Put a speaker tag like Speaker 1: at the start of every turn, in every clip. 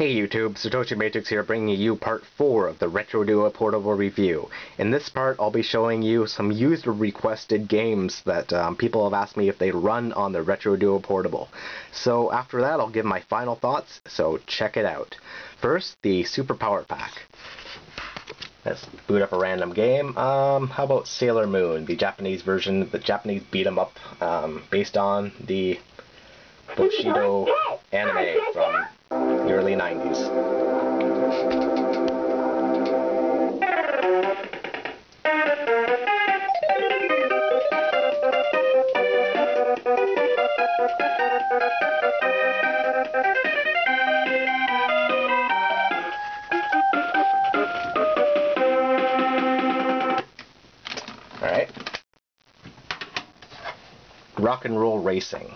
Speaker 1: Hey YouTube, Satoshi Matrix here, bringing you part 4 of the Retro Duo Portable review. In this part, I'll be showing you some user-requested games that people have asked me if they run on the Retro Duo Portable. So after that, I'll give my final thoughts, so check it out. First, the Super Power Pack. Let's boot up a random game. How about Sailor Moon, the Japanese version, the Japanese beat-em-up, based on the Bushido anime from the early 90s. Alright. Rock and Roll Racing.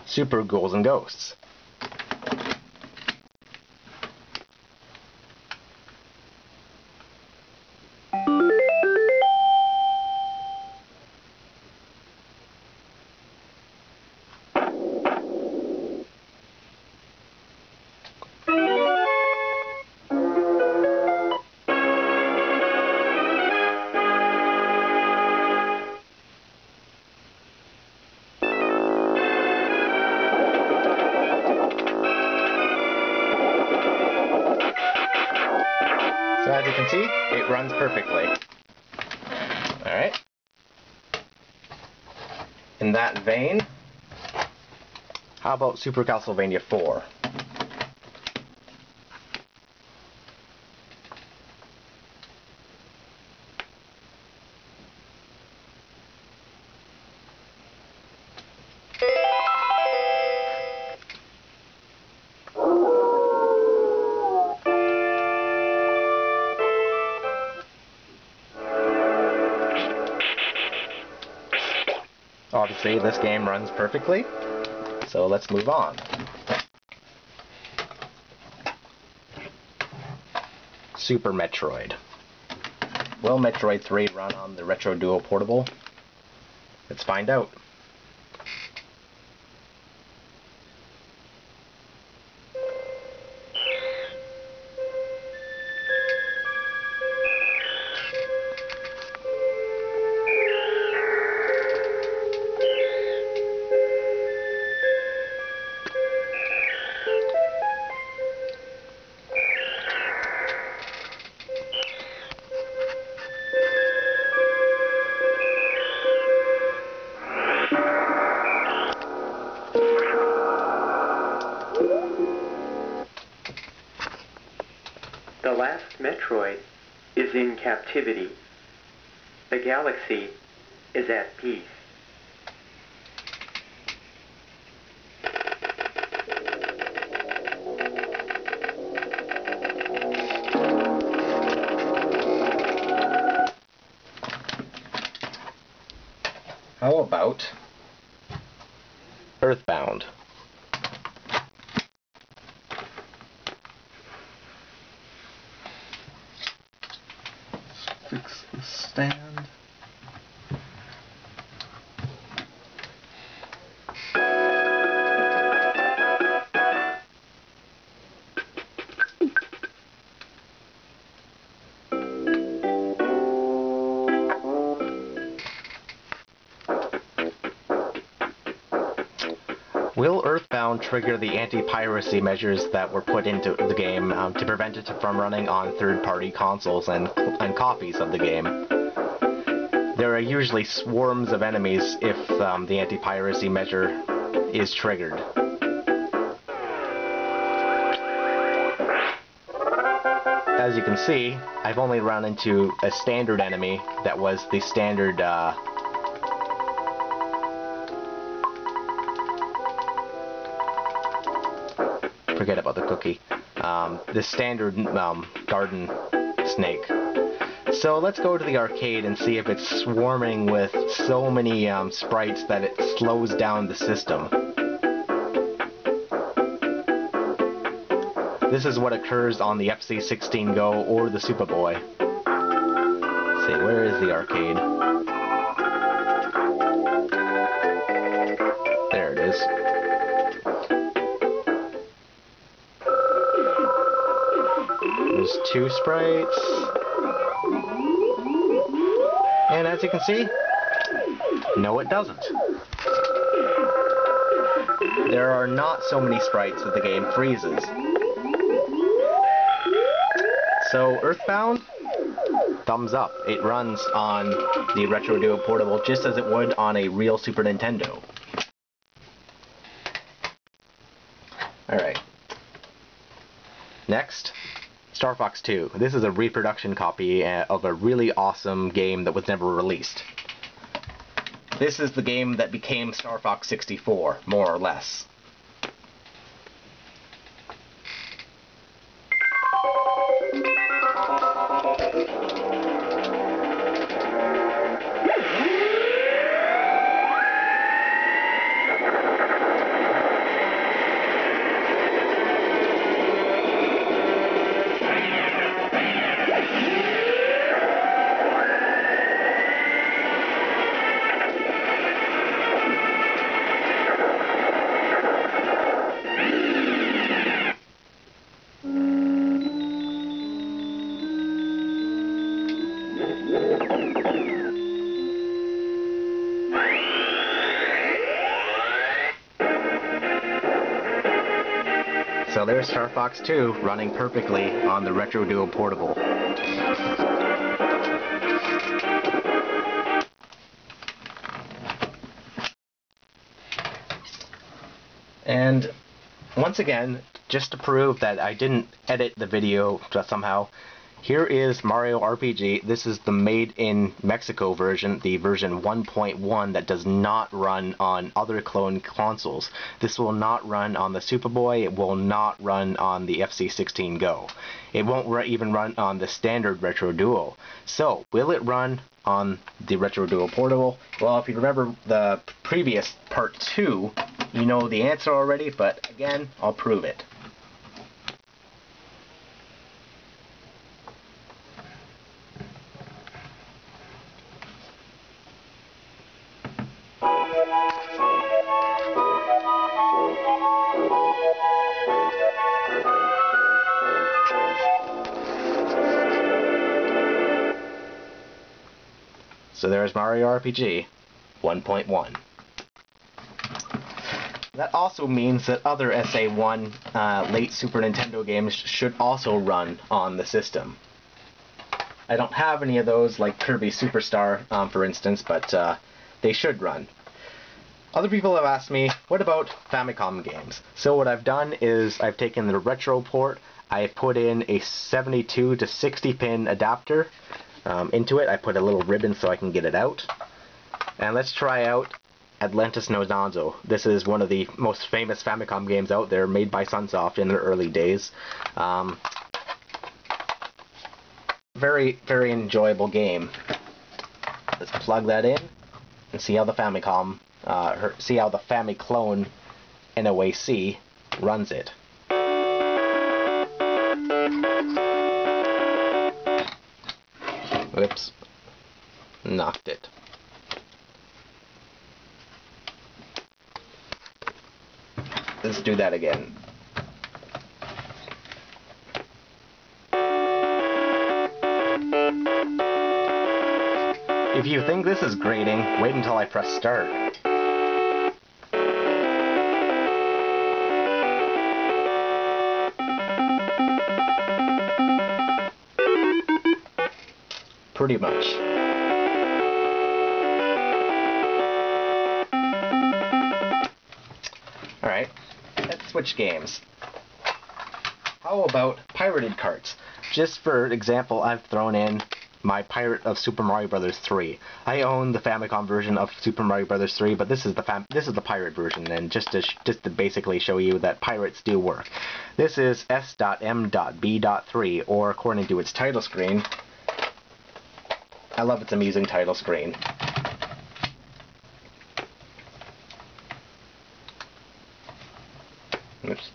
Speaker 1: Super Ghouls and Ghosts. So as you can see, it runs perfectly. Alright. In that vein, how about Super Castlevania 4? Obviously, this game runs perfectly, so let's move on. Super Metroid. Will Metroid 3 run on the Retro Duo Portable? Let's find out.
Speaker 2: The last Metroid is in captivity. The galaxy is at peace.
Speaker 1: How about Earthbound?
Speaker 3: Fix the stand.
Speaker 1: Will Earthbound trigger the anti-piracy measures that were put into the game to prevent it from running on third-party consoles and copies of the game? There are usually swarms of enemies if the anti-piracy measure is triggered. As you can see, I've only run into a standard enemy that was the standard forget about the cookie. The standard garden snake. So let's go to the arcade and see if it's swarming with so many sprites that it slows down the system. This is what occurs on the FC16 Go or the Superboy. Let's see, where is the arcade? There it is. There's 2 sprites. And as you can see, no it doesn't. There are not so many sprites that the game freezes. So Earthbound, thumbs up. It runs on the Retro Duo Portable just as it would on a real Super Nintendo. Alright. Next, Star Fox 2. This is a reproduction copy of a really awesome game that was never released. This is the game that became Star Fox 64, more or less. So there's Star Fox 2 running perfectly on the Retro Duo Portable. And once again, just to prove that I didn't edit the video somehow, here is Mario RPG. This is the made in Mexico version, the version 1.1 that does not run on other clone consoles. This will not run on the Superboy, it will not run on the FC16 Go. It won't even run on the standard Retro Duo. So, will it run on the Retro Duo Portable? Well, if you remember the previous part 2, you know the answer already, but again, I'll prove it. So there's Mario RPG 1.1. That also means that other SA1 late Super Nintendo games should also run on the system. I don't have any of those, like Kirby Superstar, for instance, but they should run. Other people have asked me, what about Famicom games? So what I've done is I've taken the retro port, I've put in a 72 to 60 pin adapter into it. I put a little ribbon so I can get it out. And let's try out Atlantis no Danzo. This is one of the most famous Famicom games out there, made by Sunsoft in their early days. Very, very enjoyable game. Let's plug that in and see how the Famicom, see how the Famiclone NOAC runs it. Whoops. Knocked it. Let's do that again. If you think this is grating, wait until I press start. Pretty much. Alright, let's switch games. How about pirated carts? Just for example, I've thrown in my Pirate of Super Mario Bros. 3. I own the Famicom version of Super Mario Bros. 3, but this is the pirate version, and just to basically show you that pirates do work. This is S.M.B.3, or according to its title screen. I love its amusing title screen. Oops.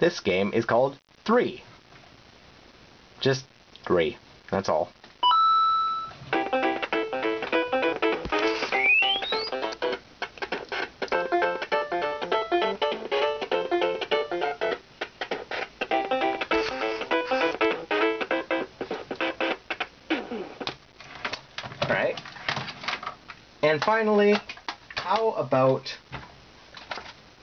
Speaker 1: This game is called 3. Just 3. That's all. Alright. And finally, how about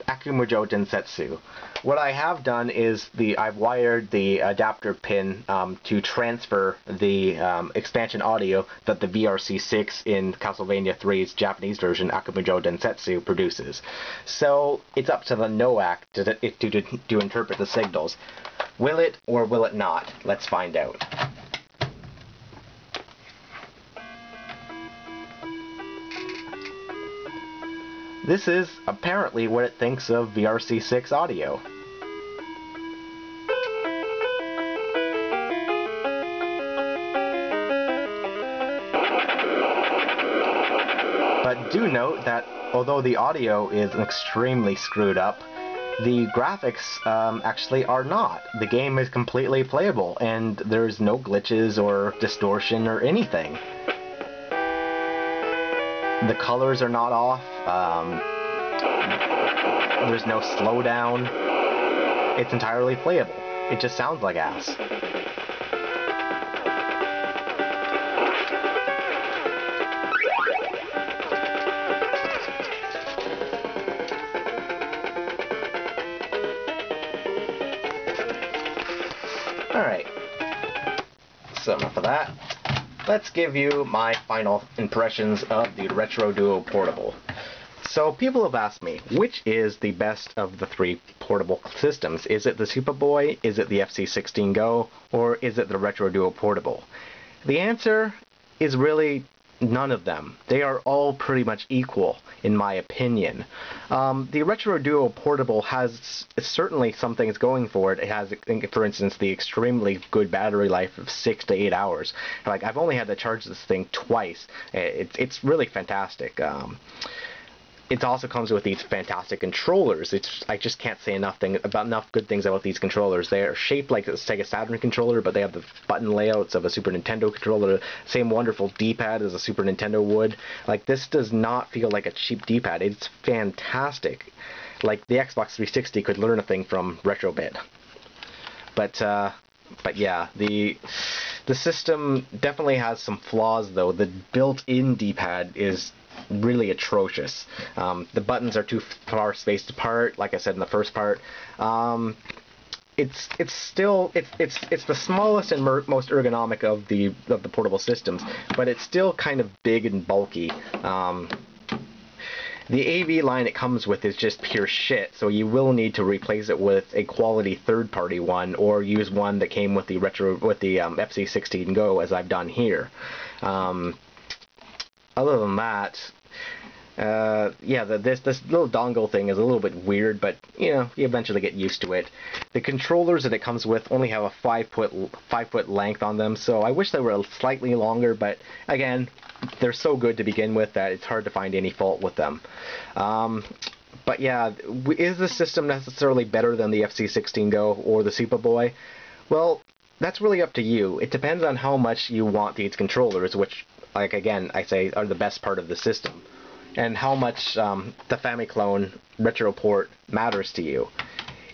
Speaker 1: Akumujo Densetsu? What I have done is I've wired the adapter pin to transfer the expansion audio that the VRC6 in Castlevania 3's Japanese version, Akumujo Densetsu, produces. So it's up to the NOAC to interpret the signals. Will it or will it not? Let's find out. This is apparently what it thinks of VRC6 audio. But do note that although the audio is extremely screwed up, the graphics actually are not. The game is completely playable, and there's no glitches or distortion or anything. The colors are not off. There's no slowdown. It's entirely playable. It just sounds like ass. Alright. So enough of that. Let's give you my final impressions of the Retro Duo Portable. So people have asked me, which is the best of the 3 portable systems? Is it the Superboy, is it the FC16 Go, or is it the Retro Duo Portable? The answer is really none of them. They are all pretty much equal, in my opinion. The Retro Duo Portable has certainly some things going for it. It has, for instance, the extremely good battery life of 6 to 8 hours. Like, I've only had to charge this thing twice. It's really fantastic. It also comes with these fantastic controllers. I just can't say enough good things about these controllers. They are shaped like a Sega Saturn controller, but they have the button layouts of a Super Nintendo controller. Same wonderful D-pad as a Super Nintendo would. Like, this does not feel like a cheap D-pad. It's fantastic. Like, the Xbox 360 could learn a thing from Retrobit. But yeah, the system definitely has some flaws, though. The built-in D-pad is really atrocious. The buttons are too far spaced apart, like I said in the first part. It's the smallest and most ergonomic of the portable systems, but it's still kind of big and bulky. The AV line it comes with is just pure shit, so you will need to replace it with a quality third-party one, or use one that came with the FC16 Go, as I've done here. Other than that, yeah, this little dongle thing is a little bit weird, but you know, you eventually get used to it. The controllers that it comes with only have a 5-foot length on them, so I wish they were slightly longer, but again, they're so good to begin with that it's hard to find any fault with them. But yeah, is the system necessarily better than the FC16 Go or the Superboy? Well, that's really up to you. It depends on how much you want these controllers, which, like again, I say are the best part of the system, and how much the Famiclone RetroPort matters to you.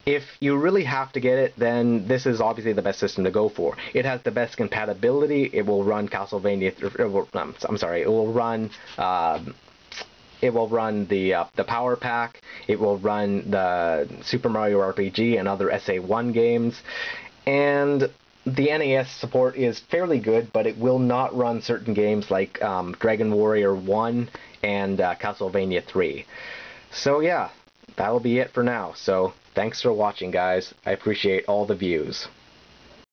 Speaker 1: If you really have to get it, then this is obviously the best system to go for. It has the best compatibility. It will run Castlevania. I'm sorry. It will run. It will run the Power Pack. It will run the Super Mario RPG and other SA1 games, and the NES support is fairly good, but it will not run certain games like Dragon Warrior 1 and Castlevania 3. So yeah, that'll be it for now. So thanks for watching, guys. I appreciate all the views.